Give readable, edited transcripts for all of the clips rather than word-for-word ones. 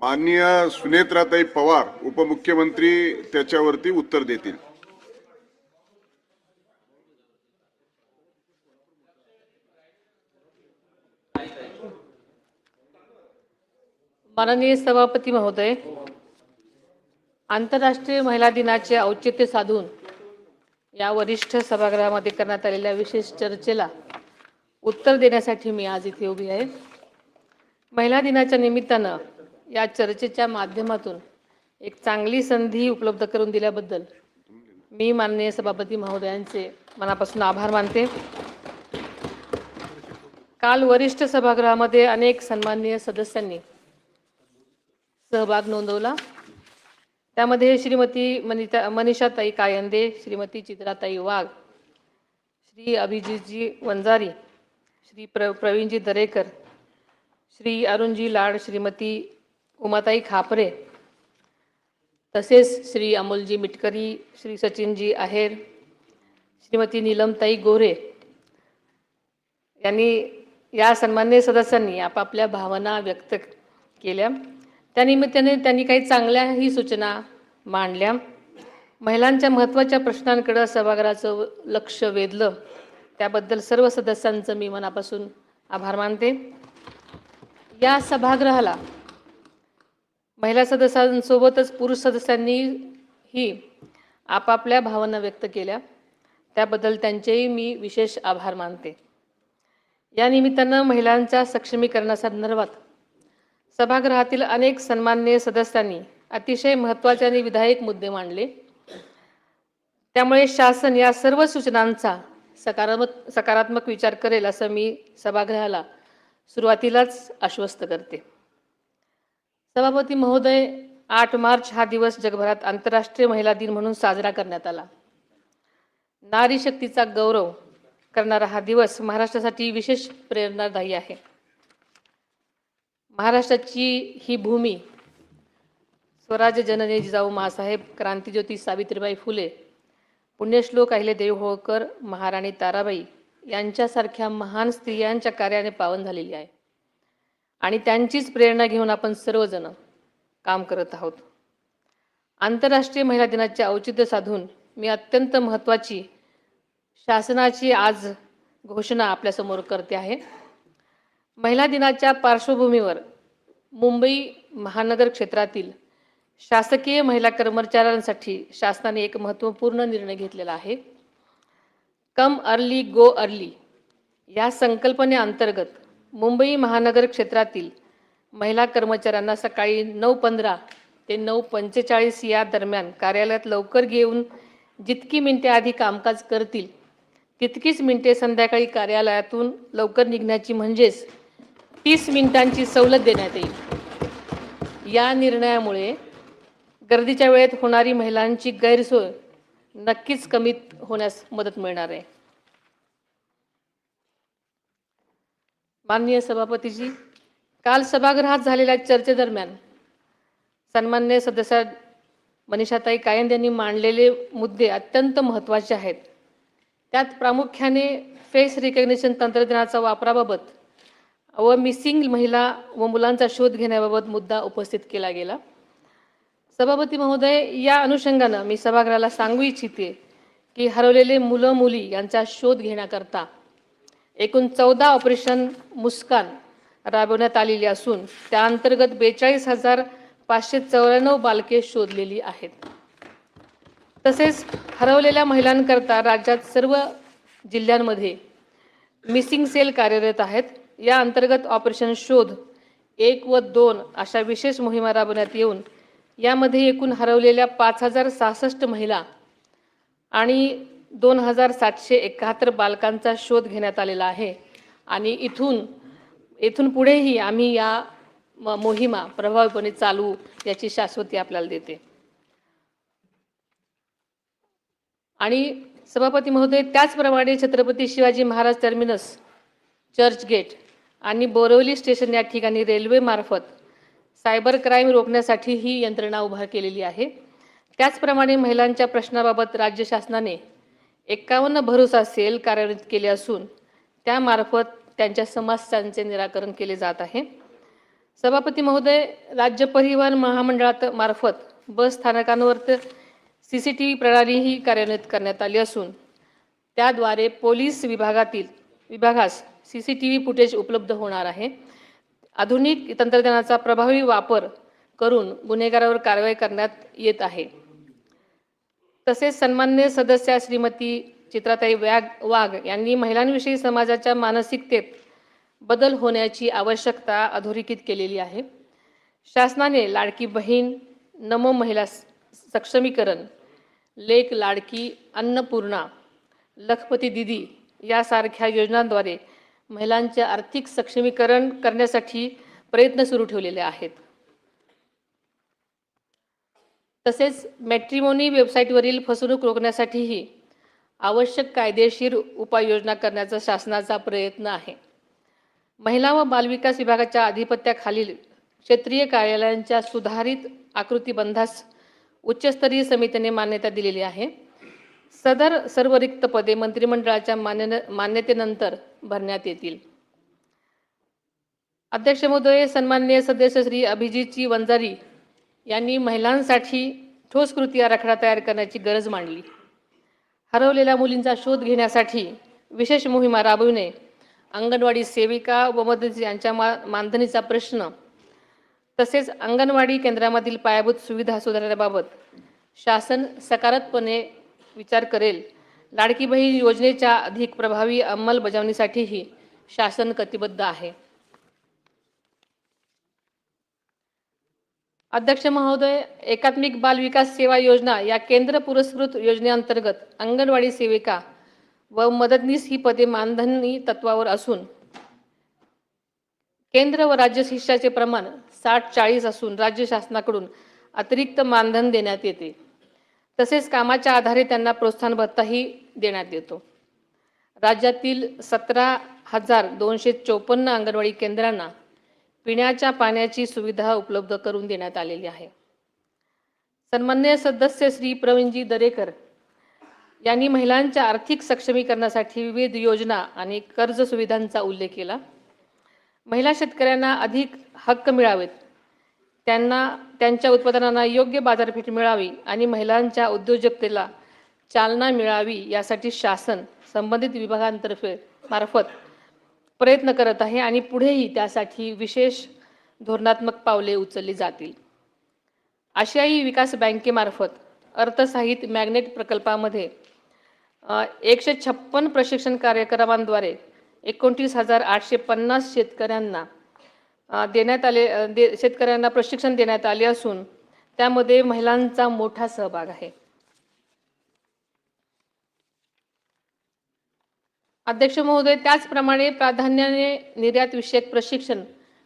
माननीय सुनेत्राताई पवार उपमुख्यमंत्री त्याच्यावरती उत्तर देतील। माननीय सभापती महोदय, आंतरराष्ट्रीय महिला दिनाचे औचित्य साधून या वरिष्ठ सभागृहामध्ये करण्यात आलेल्या विशेष चर्चेला उत्तर देण्यासाठी मी आज इथे उभी आहे। महिला दिनाच्या निमित्तानं या चर्चेच्या माध्यमातून एक चांगली संधी उपलब्ध करून दिल्याबद्दल मी माननीय सभापती महोदयांचे मनापासून आभार मानते। काल वरिष्ठ सभागृहामध्ये अनेक सन्माननीय सदस्यांनी सहभाग नोंदवला। त्यामध्ये श्रीमती मनीषाताई कायंदे, श्रीमती चित्राताई वाघ, श्री अभिजितजी वंजारी, श्री प्रवीणजी दरेकर, श्री अरुणजी लाड, श्रीमती उमाताई खापरे, तसेच श्री अमोलजी मिटकरी, श्री सचिनजी आहेर, श्रीमती नीलमताई गोरे यांनी या सन्माननीय सदस्यांनी आपापल्या भावना व्यक्त केल्या। त्यानिमित्ताने त्यांनी काही चांगल्याही सूचना मांडल्या। महिलांच्या महत्त्वाच्या प्रश्नांकडे सभागृहाचं लक्ष वेधलं, त्याबद्दल सर्व सदस्यांचं मी मनापासून आभार मानते। या सभागृहाला महिला सदस्यांसोबतच पुरुष सदस्यांनीही आपापल्या भावना व्यक्त केल्या, त्याबद्दल त्यांचेही मी विशेष आभार मानते। या निमित्तानं महिलांच्या सक्षमीकरणासंदर्भात सभागृहातील अनेक सन्माननीय सदस्यांनी अतिशय महत्त्वाचे आणि विधायक मुद्दे मांडले। त्यामुळे शासन या सर्व सूचनांचा सकारात्मक विचार करेल असं मी सभागृहाला सुरुवातीलाच आश्वस्त करते। सभापती महोदय, 8 मार्च हा दिवस जगभरात आंतरराष्ट्रीय महिला दिन म्हणून साजरा करण्यात आला। नारी शक्तीचा गौरव करणारा हा दिवस महाराष्ट्रासाठी विशेष प्रेरणादायी आहे। महाराष्ट्राची ही भूमी स्वराज्य जननी जिजाऊ माँसाहेब, क्रांतिज्योती सावित्रीबाई फुले, पुण्यश्लोक अहिल्यादेवी होळकर, महाराणी ताराबाई यांच्यासारख्या महान स्त्रियांच्या कार्याने पावन झालेली आहे आणि त्यांचीच प्रेरणा घेऊन आपण सर्वजण काम करत आहोत। आंतरराष्ट्रीय महिला दिनाचे औचित्य साधून मी अत्यंत महत्त्वाची शासनाची आज घोषणा आपल्यासमोर करते आहे। महिला दिनाच्या पार्श्वभूमीवर मुंबई महानगर क्षेत्रातील शासकीय महिला कर्मचाऱ्यांसाठी शासनाने एक महत्त्वपूर्ण निर्णय घेतलेला आहे। कम अर्ली गो अर्ली या संकल्पनेअंतर्गत मुंबई महानगर क्षेत्रातील महिला कर्मचाऱ्यांना सकाळी 9:15 ते 9:45 या दरम्यान कार्यालयात लवकर घेऊन जितकी मिनिटे आधी कामकाज करतील तितकीच मिनिटे संध्याकाळी कार्यालयातून लवकर निघण्याची म्हणजेच 30 मिनिटांची सवलत देण्यात येईल। या निर्णयामुळे गर्दीच्या वेळेत होणारी महिलांची गैरसोय नक्कीच कमी होण्यास मदत मिळणार आहे। माननीय सभापतीजी, काल सभागृहात झालेल्या चर्चेदरम्यान सन्माननीय सदस्य मनीषाताई कायंदे यांनी मांडलेले मुद्दे अत्यंत महत्त्वाचे आहेत। त्यात प्रामुख्याने फेस रिकग्निशन तंत्रज्ञानाचा वापराबाबत व मिसिंग महिला व मुलांचा शोध घेण्याबाबत मुद्दा उपस्थित केला गेला। सभापती महोदय, या अनुषंगानं मी सभागृहाला सांगू इच्छिते की हरवलेले मुलं मुली यांचा शोध घेण्याकरता एकूण 14 ऑपरेशन मुस्कान राबवण्यात आलेली असून त्या अंतर्गत 42,594 बालके शोधलेली आहेत। तसेच हरवलेल्या महिलांकरता राज्यात सर्व जिल्ह्यांमध्ये मिसिंग सेल कार्यरत आहेत। या अंतर्गत ऑपरेशन शोध 1 व 2 अशा विशेष मोहिमा राबवण्यात येऊन यामध्ये एकूण हरवलेल्या 5,066 महिला आणि 2,771 बालकांचा शोध घेण्यात आलेला आहे आणि इथून पुढेही आम्ही या मोहिमा प्रभावीपणे चालू याची शाश्वती आपल्याला देते। आणि सभापती महोदय, त्याचप्रमाणे छत्रपती शिवाजी महाराज टर्मिनस, चर्चगेट आणि बोरिवली स्टेशन या ठिकाणी रेल्वेमार्फत सायबर क्राईम रोखण्यासाठी ही यंत्रणा उभा केलेली आहे। त्याचप्रमाणे महिलांच्या प्रश्नाबाबत राज्य शासनाने 51 भरोसा सेल कार्यान्वित केले असून त्यामार्फत त्यांच्या समस्यांचे निराकरण केले जात आहे। सभापती महोदय, राज्य परिवहन महामंडळात मार्फत बस स्थानकांवर CCTV प्रणालीही कार्यान्वित करण्यात आली असून त्याद्वारे पोलीस विभागास CCTV फुटेज उपलब्ध होणार आहे. आधुनिक तंत्रज्ञानाचा प्रभावी वापर करून गुन्हेगारावर कारवाई करण्यात येत आहे. तसेच सन्माननीय सदस्या श्रीमती चित्राताई वाघ यांनी महिलांविषयी समाजाच्या मानसिकतेत बदल होण्याची आवश्यकता अधोरेखित केलेली आहे. शासनाने लाडकी बहीण, नमो महिला सक्षमीकरण, लेक लाडकी, अन्नपूर्णा, लखपती दीदी यासारख्या योजनांद्वारे महिलांचे आर्थिक सक्षमीकरण करण्यासाठी प्रयत्न सुरू ठेवलेले आहेत. तसेच मॅट्रिमोनी वेबसाईटवरील फसवणूक रोखण्यासाठीही आवश्यक कायदेशीर उपाययोजना करण्याचा शासनाचा प्रयत्न आहे. महिला व बालविकास विभागाच्या आधिपत्याखालील क्षेत्रीय कार्यालयांच्या सुधारित आकृतीबंधास उच्चस्तरीय समितीने मान्यता दिलेली आहे. सदर सर्व रिक्त पदे मंत्रिमंडळाच्या मान्यतेनंतर भरण्यात येतील. अध्यक्ष महोदय, सन्माननीय सदस्य श्री अभिजितजी वंजारी यांनी महिलांसाठी ठोस कृती आराखडा तयार करण्याची गरज मांडली. हरवलेल्या मुलींचा शोध घेण्यासाठी विशेष मोहिमा राबविणे, अंगणवाडी सेविका व मदतनीस यांच्या मानधनीचा प्रश्न, तसेच अंगणवाडी केंद्रामधील पायाभूत सुविधा सुधारण्याबाबत शासन सकारात्मकपणे विचार करेल. लाडकी बहीण योजनेच्या अधिक प्रभावी अंमलबजावणीसाठीही शासन कटिबद्ध आहे. अध्यक्ष महोदय, एकात्मिक बाल विकास सेवा योजना या केंद्र पुरस्कृत योजनेअंतर्गत अंगणवाडी सेविका व मदतनीस ही पदे मानधनी तत्वावर असून केंद्र व राज्य शिष्याचे प्रमाण 60-40 असून राज्य शासनाकडून अतिरिक्त मानधन देण्यात येते. तसेच कामाच्या आधारे त्यांना प्रोत्साहन भत्ताही देण्यात येतो. राज्यातील 17,254 अंगणवाडी केंद्रांना पिण्याच्या पाण्याची सुविधा उपलब्ध करून देण्यात आलेली आहे. सन्माननीय सदस्य श्री प्रवीणजी दरेकर यांनी महिलांच्या आर्थिक सक्षमीकरणासाठी विविध योजना आणि कर्ज सुविधांचा उल्लेख केला. महिला शेतकऱ्यांना अधिक हक्क मिळावेत, त्यांच्या उत्पादनांना योग्य बाजारपेठ मिळावी आणि महिलांच्या उद्योजकतेला चालना मिळावी यासाठी शासन संबंधित मार्फत प्रयत्न करत आहे आणि पुढेही त्यासाठी विशेष धोरणात्मक पावले उचलली जातील. आशियाई विकास बँकेमार्फत अर्थसहाय्यित मॅग्नेट प्रकल्पामध्ये 156 प्रशिक्षण कार्यक्रमांद्वारे 29,850 शेतकऱ्यांना प्रशिक्षण देण्यात आले असून त्यामध्ये महिलांचा मोठा सहभाग आहे. अध्यक्ष महोदय, त्याचप्रमाणे प्राधान्याने निर्यात विषयक प्रशिक्षण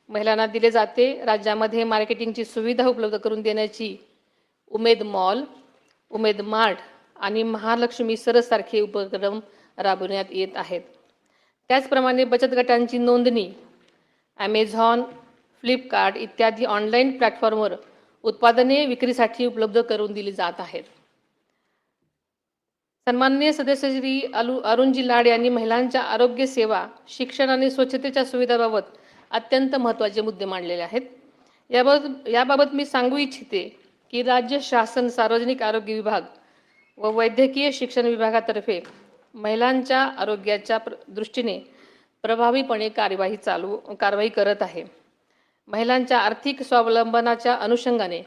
महिलांना दिले जाते. राज्यामध्ये मार्केटिंगची सुविधा उपलब्ध करून देण्याची उमेद मॉल, उमेद मार्ट आणि महालक्ष्मी सरस सारखे उपक्रम राबवण्यात येत आहेत. त्याचप्रमाणे बचत गटांची नोंदणी ॲमेझॉन, फ्लिपकार्ट इत्यादी ऑनलाईन प्लॅटफॉर्मवर उत्पादने विक्रीसाठी उपलब्ध करून दिली जात आहेत. सन्माननीय सदस्य श्री अरुणजी लाड यांनी महिलांच्या आरोग्य सेवा, शिक्षण आणि स्वच्छतेच्या सुविधांबाबत अत्यंत महत्त्वाचे मुद्दे मांडलेले आहेत. याबाबत मी सांगू इच्छिते की राज्य शासन सार्वजनिक आरोग्य विभाग व वैद्यकीय शिक्षण विभागातर्फे महिलांच्या आरोग्याच्या दृष्टीने प्रभावीपणे कारवाई करत आहे. महिलांच्या आर्थिक स्वावलंबनाच्या अनुषंगाने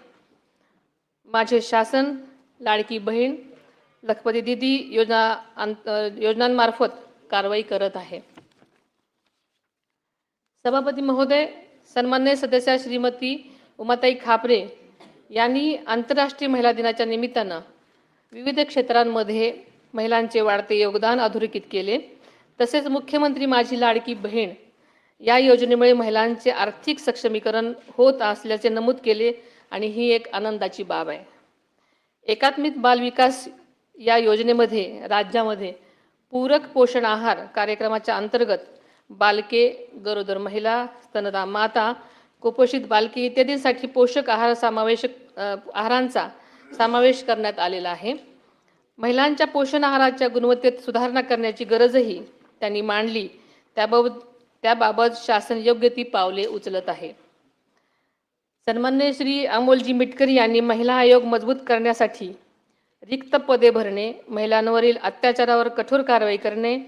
माझे शासन लाडकी बहीण, लखपती दीदी योजनांमार्फत कारवाई करत आहे. सभापती महोदय, सन्माननीय सदस्य श्रीमती उमाताई खापरे यांनी आंतरराष्ट्रीय महिला दिनाच्या निमित्तानं विविध क्षेत्रांमध्ये महिलांचे वाढते योगदान अधोरेखित केले. तसेच मुख्यमंत्री माझी लाडकी बहीण या योजनेमुळे महिलांचे आर्थिक सक्षमीकरण होत असल्याचे नमूद केले आणि ही एक आनंदाची बाब आहे. एकात्मिक बाल विकास या योजनेमध्ये राज्यामध्ये पूरक पोषण आहार कार्यक्रमाच्या अंतर्गत बालके, गरोदर महिला, स्तनदा माता, कुपोषित बालके इत्यादींसाठी पोषक आहारांचा समावेश करण्यात आलेला आहे. महिलांच्या पोषण आहाराच्या गुणवत्तेत सुधारणा करण्याची गरजही त्यांनी मांडली. त्याबाबत शासन योग्य ती पावले उचलत आहे. सन्मान्य श्री अमोलजी मिटकरी यांनी महिला आयोग मजबूत करण्यासाठी रिक्त पदे भरणे, महिलांवरील अत्याचारावर कठोर कारवाई करणे,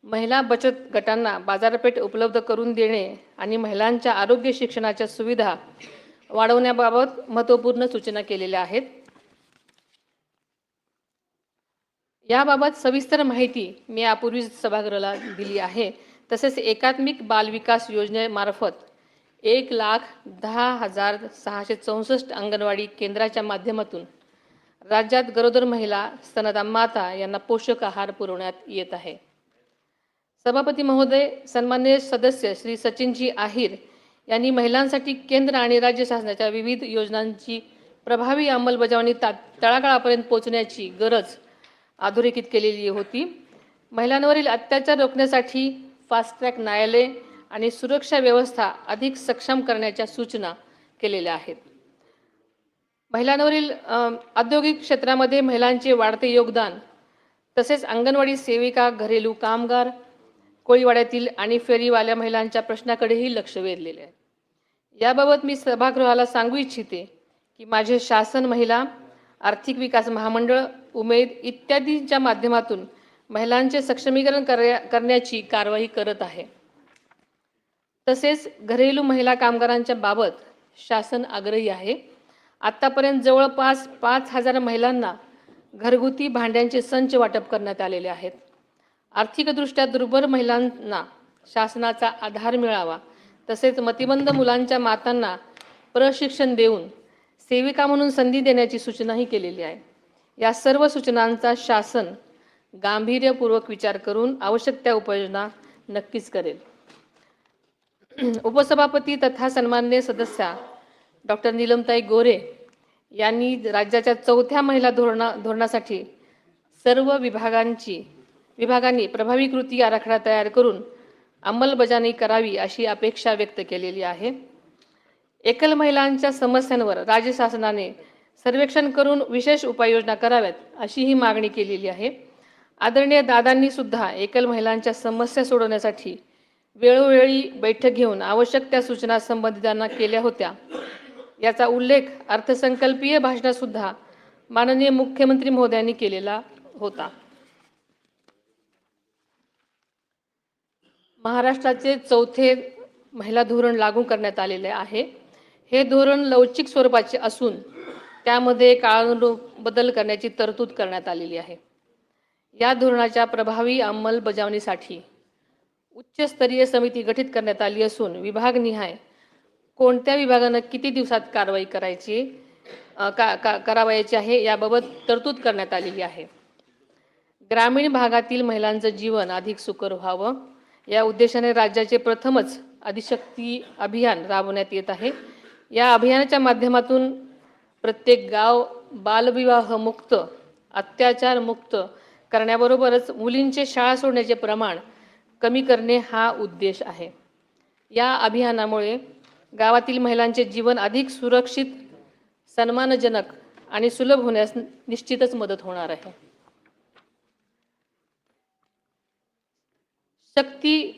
महिला बचत गटांना बाजारपेठ उपलब्ध करून देणे आणि महिलांच्या आरोग्य शिक्षणाच्या सुविधा वाढवण्याबाबत महत्त्वपूर्ण सूचना केलेल्या आहेत. याबाबत सविस्तर माहिती मी यापूर्वीच सभागृहाला दिली आहे. तसेच एकात्मिक बालविकास योजनेमार्फत 1,10,664 अंगणवाडी केंद्राच्या माध्यमातून राज्यात गरोदर महिला, स्तनदा माता यांना पोषक आहार पुरवण्यात येत आहे. सभापती महोदय, सन्मान्य सदस्य श्री सचिनजी आहिर यांनी महिलांसाठी केंद्र आणि राज्य शासनाच्या विविध योजनांची प्रभावी अंमलबजावणी तळागाळापर्यंत पोहोचण्याची गरज अधोरेखित केलेली होती. महिलांवरील अत्याचार रोखण्यासाठी फास्ट ट्रॅक न्यायालय आणि सुरक्षा व्यवस्था अधिक सक्षम करण्याच्या सूचना केलेल्या आहेत. महिलांवरील औद्योगिक क्षेत्रामध्ये महिलांचे वाढते योगदान, तसेच अंगणवाडी सेविका, घरेलू कामगार, कोळीवाड्यातील आणि फेरीवाल्या महिलांच्या प्रश्नाकडेही लक्ष वेधलेले आहे. याबाबत मी सभागृहाला सांगू इच्छिते की माझे शासन महिला, आर्थिक विकास महामंडळ, उमेद इत्यादींच्या माध्यमातून महिलांचे सक्षमीकरण करण्याची कारवाई करत आहे. तसेच घरेलू महिला कामगारांच्या बाबत शासन आग्रही आहे. आत्तापर्यंत जवळपास 5,000 महिलांना घरगुती भांड्यांचे संच वाटप करण्यात आलेले आहेत. आर्थिकदृष्ट्या दुर्बल महिलांना शासनाचा आधार मिळावा, तसेच मतिमंद मुलांच्या मातांना प्रशिक्षण देऊन सेविका म्हणून संधी देण्याची सूचनाही केलेली आहे. या सर्व सूचनांचा शासन गांभीर्यपूर्वक विचार करून आवश्यक त्या उपाययोजना नक्कीच करेल. उपसभापती तथा सन्माननीय सदस्या डॉक्टर नीलमताई गोरे यांनी राज्याच्या 4थ्या महिला धोरणासाठी सर्व विभागांनी प्रभावी कृती आराखडा तयार करून अंमलबजावणी करावी अशी अपेक्षा व्यक्त केलेली आहे. एकल महिलांच्या समस्यांवर राज्य शासनाने सर्वेक्षण करून विशेष उपाययोजना कराव्यात अशी ही मागणी केलेली आहे. आदरणीय दादांनी सुद्धा एकल महिलांच्या समस्या सोडवण्यासाठी वेळोवेळी बैठक घेऊन आवश्यक त्या सूचना संबंधितांना केल्या होत्या. याचा उल्लेख अर्थसंकल्पीय भाषणात सुद्धा माननीय मुख्यमंत्री महोदयांनी केलेला होता. महाराष्ट्राचे 4थे महिला धोरण लागू करण्यात आलेले आहे. हे धोरण लवचिक स्वरूपाचे असून त्यामध्ये काळानुरूप बदल करण्याची तरतूद करण्यात आलेली आहे. या धोरणाच्या प्रभावी अंमलबजावणीसाठी उच्चस्तरीय समिती गठीत करण्यात आली असून विभागनिहाय कोणत्या विभागानं किती दिवसात कारवाई करावयाची आहे याबाबत तरतूद करण्यात आलेली आहे. ग्रामीण भागातील महिलांचं जीवन अधिक सुकर व्हावं या उद्देशाने राज्याचे प्रथमच आदिशक्ती अभियान राबवण्यात येत आहे. या अभियानाच्या माध्यमातून प्रत्येक गाव बालविवाह मुक्त, अत्याचार मुक्त करण्याबरोबरच मुलींचे शाळा सोडण्याचे प्रमाण कमी करणे हा उद्देश आहे. या अभियानामुळे गावातील महिलांचे जीवन अधिक सुरक्षित, सन्मानजनक आणि सुलभ होण्यास निश्चितच मदत होणार आहे. शक्ती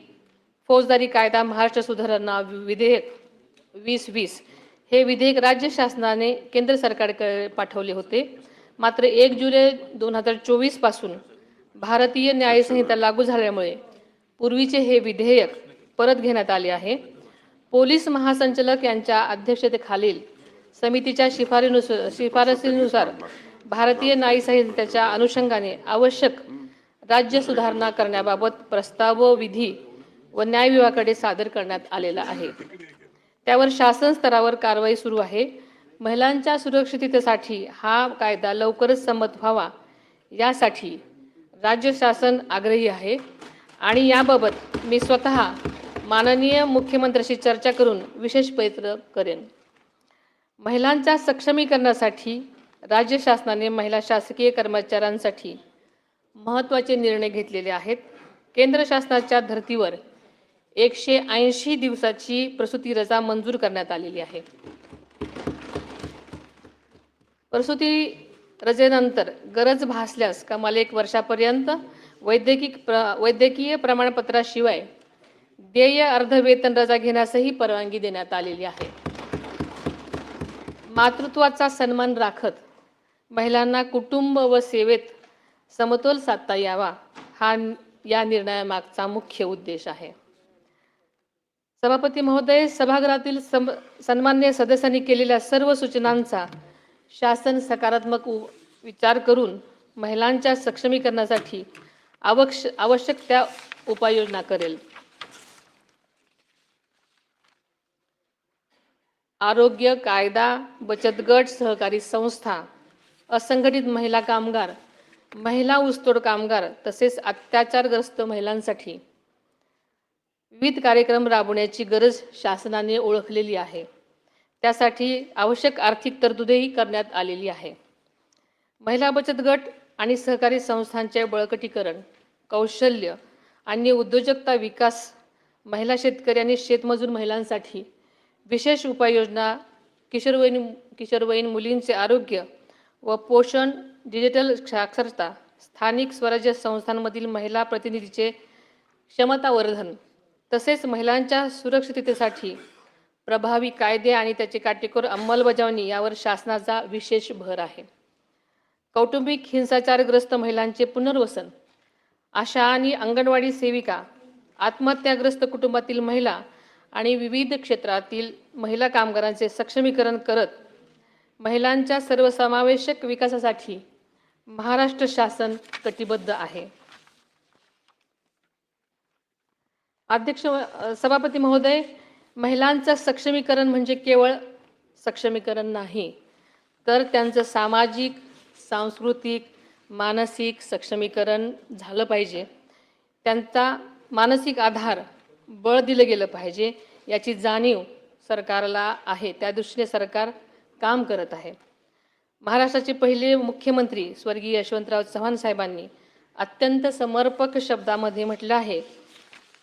फौजदारी कायदा महाराष्ट्र सुधारणा विधेयक 2020 हे विधेयक राज्य शासनाने केंद्र सरकारकडे पाठवले होते. मात्र 1 जुलै 2024 पासून भारतीय न्यायसंहिता लागू झाल्यामुळे पूर्वीचे हे विधेयक परत घेण्यात आले आहे. पोलीस महासंचालक यांच्या अध्यक्षतेखालील समितीच्या शिफारसीनुसार भारतीय न्यायसंहितेच्या अनुषंगाने आवश्यक राज्य सुधारणा करण्याबाबत प्रस्ताव विधी व न्याय विभागाकडे सादर करण्यात आलेला आहे. त्यावर शासन स्तरावर कारवाई सुरू आहे. महिलांच्या सुरक्षिततेसाठी हा कायदा लवकरच संमत व्हावा यासाठी राज्य शासन आग्रही आहे आणि याबाबत मी स्वतः माननीय मुख्यमंत्र्यांशी चर्चा करून विशेष प्रयत्न करेन. महिलांच्या सक्षमीकरणासाठी राज्य शासनाने महिला शासकीय कर्मचाऱ्यांसाठी महत्त्वाचे निर्णय घेतलेले आहेत. केंद्र शासनाच्या धर्तीवर 180 दिवसाची प्रसूती रजा मंजूर करण्यात आलेली आहे. प्रसूती रजेनंतर गरज भासल्यास कमाल 1 वर्षापर्यंत वैद्यकीय प्रमाणपत्राशिवाय देय अर्धवेतन रजा घेण्यासही परवानगी देण्यात आलेली आहे. मातृत्वाचा सन्मान राखत महिलांना कुटुंब व सेवेत समतोल साधता यावा, हा या निर्णयामागचा मुख्य उद्देश आहे. सभापती महोदय, सभागृहातील सन्मान्य सदस्यांनी केलेल्या सर्व सूचनांचा शासन सकारात्मक विचार करून महिलांच्या सक्षमीकरणासाठी आवश्यक त्या उपाययोजना करेल. आरोग्य, कायदा, बचत गट, सहकारी संस्था, असंघटित महिला कामगार, महिला ऊसतोड कामगार तसेच अत्याचारग्रस्त महिलांसाठी विविध कार्यक्रम राबवण्याची गरज शासनाने ओळखलेली आहे. त्यासाठी आवश्यक आर्थिक तरतुदही करण्यात आलेली आहे. महिला बचत गट आणि सहकारी संस्थांचे बळकटीकरण, कौशल्य आणि उद्योजकता विकास, महिला शेतकरी आणि शेतमजूर महिलांसाठी विशेष उपाययोजना, किशोरवयीन मुलींचे आरोग्य व पोषण, डिजिटल साक्षरता, स्थानिक स्वराज्य संस्थांमधील महिला प्रतिनिधीचे क्षमतावर्धन तसेच महिलांच्या सुरक्षिततेसाठी प्रभावी कायदे आणि त्याची काटेकोर अंमलबजावणी यावर शासनाचा विशेष भर आहे. कौटुंबिक हिंसाचारग्रस्त महिलांचे पुनर्वसन, आशा आणि अंगणवाडी सेविका, आत्महत्याग्रस्त कुटुंबातील महिला आणि विविध क्षेत्रातील महिला कामगारांचे सक्षमीकरण करत महिलांच्या सर्वसमावेशक विकासासाठी महाराष्ट्र शासन कटिबद्ध आहे. सभापती महोदय, महिलांचं सक्षमीकरण म्हणजे केवळ सक्षमीकरण नाही, तर त्यांचं सामाजिक, सांस्कृतिक, मानसिक सक्षमीकरण झालं पाहिजे. त्यांचा मानसिक आधार, बळ दिलं गेलं पाहिजे याची जाणीव सरकारला आहे. त्या दृष्टीने सरकार काम करत आहे. महाराष्ट्राचे पहिले मुख्यमंत्री स्वर्गीय यशवंतराव चव्हाण साहेबांनी अत्यंत समर्पक शब्दामध्ये म्हटलं आहे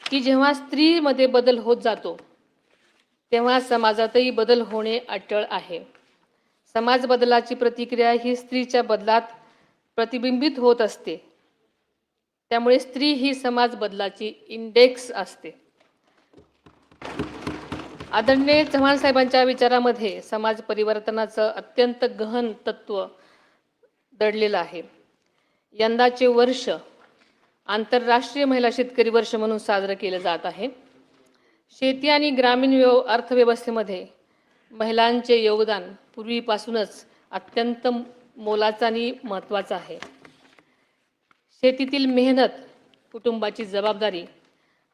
की जेव्हा स्त्रीमध्ये बदल होत जातो तेव्हा समाजातही बदल होणे अटळ आहे. समाज बदलाची प्रतिक्रिया ही स्त्रीच्या बदलात प्रतिबिंबित होत असते. त्यामुळे स्त्री ही समाज बदलाची इंडेक्स असते. आदरणीय चव्हाण साहेबांच्या विचारामध्ये समाज परिवर्तनाचं अत्यंत गहन तत्व दडलेलं आहे. यंदाचे वर्ष आंतरराष्ट्रीय महिला शेतकरी वर्ष म्हणून साजरं केलं जात आहे. शेती आणि ग्रामीण अर्थव्यवस्थेमध्ये महिलांचे योगदान पूर्वीपासूनच अत्यंत मोलाचं आणि महत्त्वाचं आहे. शेतीतील मेहनत, कुटुंबाची जबाबदारी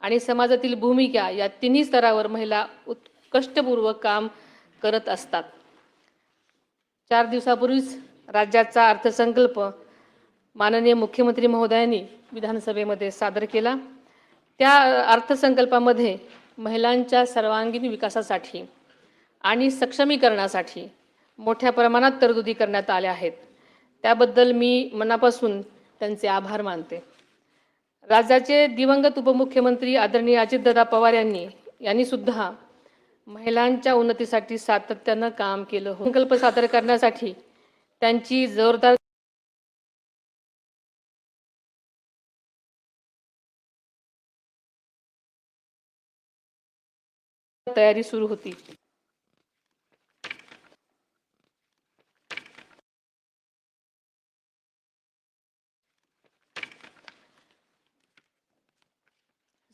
आणि समाजातील भूमिका या तिन्ही स्तरावर महिला उत्कृष्टपूर्वक काम करत असतात. 4 दिवसापूर्वीच राज्याचा अर्थसंकल्प माननीय मुख्यमंत्री महोदयांनी विधानसभेमध्ये सादर केला. त्या अर्थसंकल्पामध्ये महिलांच्या सर्वांगीण विकासासाठी आणि सक्षमीकरणासाठी मोठ्या प्रमाणात तरतुदी करण्यात आल्या आहेत. त्याबद्दल मी मनापासून त्यांचे आभार मानते. राज्याचे दिवंगत उपमुख्यमंत्री आदरणीय अजितदादा पवार यांनी सुद्धा महिलांच्या उन्नतीसाठी सातत्यानं काम केलं. संकल्प सादर करण्यासाठी त्यांची जोरदार तयारी सुरू होती.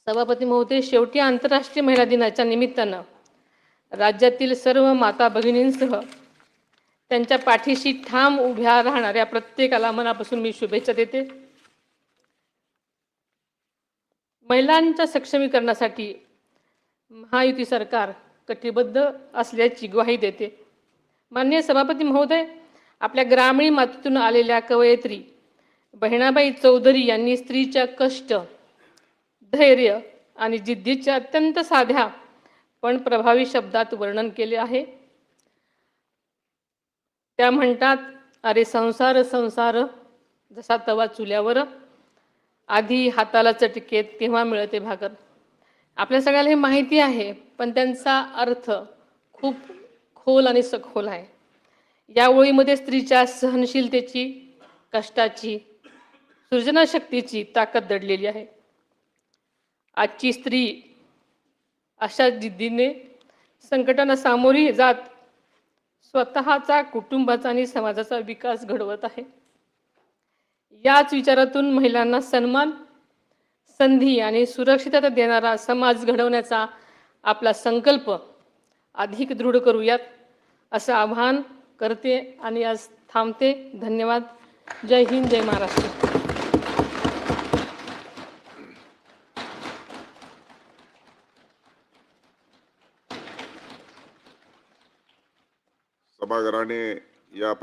सभापती महोदय, शेवटी आंतरराष्ट्रीय महिला दिनाच्या निमित्तानं राज्यातील सर्व माता भगिनींसह त्यांच्या पाठीशी ठाम उभ्या राहणाऱ्या प्रत्येकाला मनापासून मी शुभेच्छा देते. महिलांच्या सक्षमीकरणासाठी महायुती सरकार कटिबद्ध असल्याची ग्वाही देते. माननीय सभापती महोदय, आपल्या ग्रामीण मातीतून आलेल्या कवयित्री बहिणाबाई चौधरी यांनी स्त्रीच्या कष्ट, धैर्य आणि जिद्दीच्या अत्यंत साध्या पण प्रभावी शब्दात वर्णन केले आहे. त्या म्हणतात, अरे संसार संसार जसा तवा चुल्यावर, आधी हाताला चटके तेव्हा मिळते भाकर. आपल्या सगळ्याला हे माहिती आहे, पण त्यांचा अर्थ खूप खोल आणि सखोल आहे. या ओळीमध्ये स्त्रीच्या सहनशीलतेची, कष्टाची, सृजनशक्तीची ताकद दडलेली आहे. आजची स्त्री अशा जिद्दीने संकटांना सामोरी जात स्वतःचा, कुटुंबाचा आणि समाजाचा विकास घडवत आहे. याच विचारातून महिलांना सन्मान, संधी आणि सुरक्षितता देणारा समाज घडवण्याचा आपला संकल्प अधिक दृढ करूयात, असं आवाहन करते आणि आज थांबते. धन्यवाद. जय हिंद, जय महाराष्ट्र. सभागृहाने या